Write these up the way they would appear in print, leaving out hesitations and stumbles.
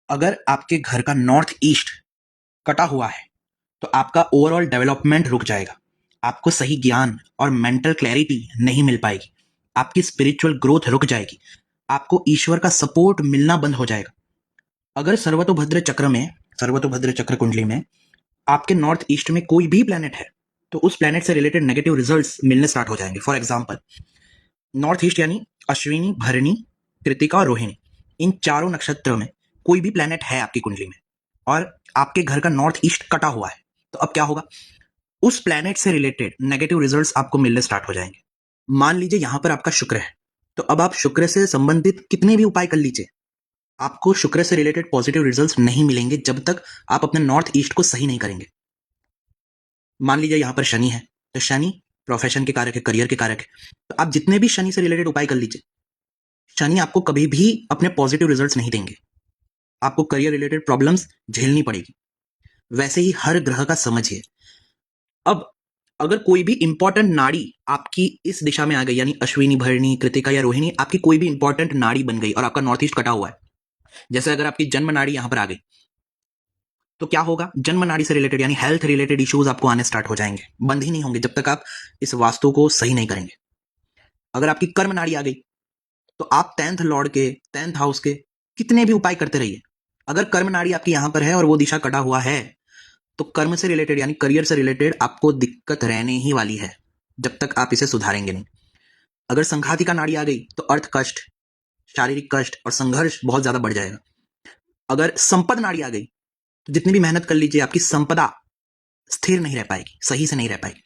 अगर आपके घर का नॉर्थ ईस्ट कटा हुआ है तो आपका ओवरऑल डेवलपमेंट रुक जाएगा, आपको सही ज्ञान और मेंटल क्लैरिटी नहीं मिल पाएगी, आपकी स्पिरिचुअल ग्रोथ रुक जाएगी, आपको ईश्वर का सपोर्ट मिलना बंद हो जाएगा। अगर सर्वतोभद्र चक्र कुंडली में आपके नॉर्थ ईस्ट में कोई भी प्लेनेट है तो उस प्लेनेट से रिलेटेड नेगेटिव रिजल्ट्स मिलने स्टार्ट हो जाएंगे। फॉर एग्जाम्पल, नॉर्थ ईस्ट यानी अश्विनी, भरणी, कृतिका और रोहिणी, इन चारों नक्षत्र में कोई भी प्लेनेट है आपकी कुंडली में और आपके घर का नॉर्थ ईस्ट कटा हुआ है तो अब क्या होगा, उस प्लेनेट से रिलेटेड नेगेटिव रिजल्ट्स आपको मिलने स्टार्ट हो जाएंगे। मान लीजिए यहां पर आपका शुक्र है तो अब आप शुक्र से संबंधित कितने भी उपाय कर लीजिए, आपको शुक्र से रिलेटेड पॉजिटिव रिजल्ट्स नहीं मिलेंगे जब तक आप अपने नॉर्थ ईस्ट को सही नहीं करेंगे। मान लीजिए यहां पर शनि है तो शनि प्रोफेशन के कारक है, करियर के कारक है, तो आप जितने भी शनि से रिलेटेड उपाय कर लीजिए, शनि आपको कभी भी अपने पॉजिटिव रिजल्ट्स नहीं देंगे, आपको करियर रिलेटेड प्रॉब्लम्स झेलनी पड़ेगी। वैसे ही हर ग्रह का समझिए। अब अगर कोई भी इंपॉर्टेंट नाड़ी आपकी इस दिशा में आ गई, यानी अश्विनी, भरणी, कृतिका या रोहिणी, आपकी कोई भी इंपॉर्टेंट नाड़ी बन गई और आपका नॉर्थ ईस्ट कटा हुआ है, जैसे अगर आपकी जन्म नाड़ी यहां पर आ गई तो क्या होगा, जन्म नाड़ी से रिलेटेड यानी हेल्थ रिलेटेड इश्यूज आपको आने स्टार्ट हो जाएंगे, बंद ही नहीं होंगे जब तक आप इस वास्तु को सही नहीं करेंगे। अगर आपकी कर्म नाड़ी आ गई तो आप 10th लॉर्ड के 10th हाउस के कितने भी उपाय करते रहिए, अगर कर्म नाड़ी आपकी यहां पर है और वो दिशा कटा हुआ है तो कर्म से रिलेटेड यानी करियर से रिलेटेड आपको दिक्कत रहने ही वाली है जब तक आप इसे सुधारेंगे नहीं। अगर संघाती का नाड़ी आ गई तो अर्थ कष्ट, शारीरिक कष्ट और संघर्ष बहुत ज्यादा बढ़ जाएगा। अगर संपद नाड़ी आ गई तो जितनी भी मेहनत कर लीजिए आपकी संपदा स्थिर नहीं रह पाएगी, सही से नहीं रह पाएगी।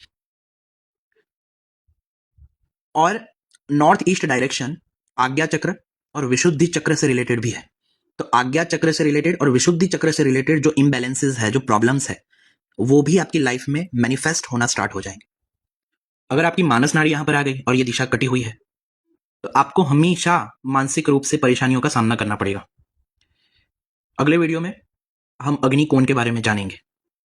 और नॉर्थ ईस्ट डायरेक्शन आज्ञा चक्र और विशुद्धि चक्र से रिलेटेड भी है, तो आज्ञा चक्र से रिलेटेड और विशुद्धि चक्र से रिलेटेड जो इम्बैलेंसेस है, जो प्रॉब्लम्स है, वो भी आपकी लाइफ में मैनिफेस्ट होना स्टार्ट हो जाएंगे। अगर आपकी मानस नाड़ी यहां पर आ गई और ये दिशा कटी हुई है तो आपको हमेशा मानसिक रूप से परेशानियों का सामना करना पड़ेगा। अगले वीडियो में हम अग्नि कोण के बारे में जानेंगे।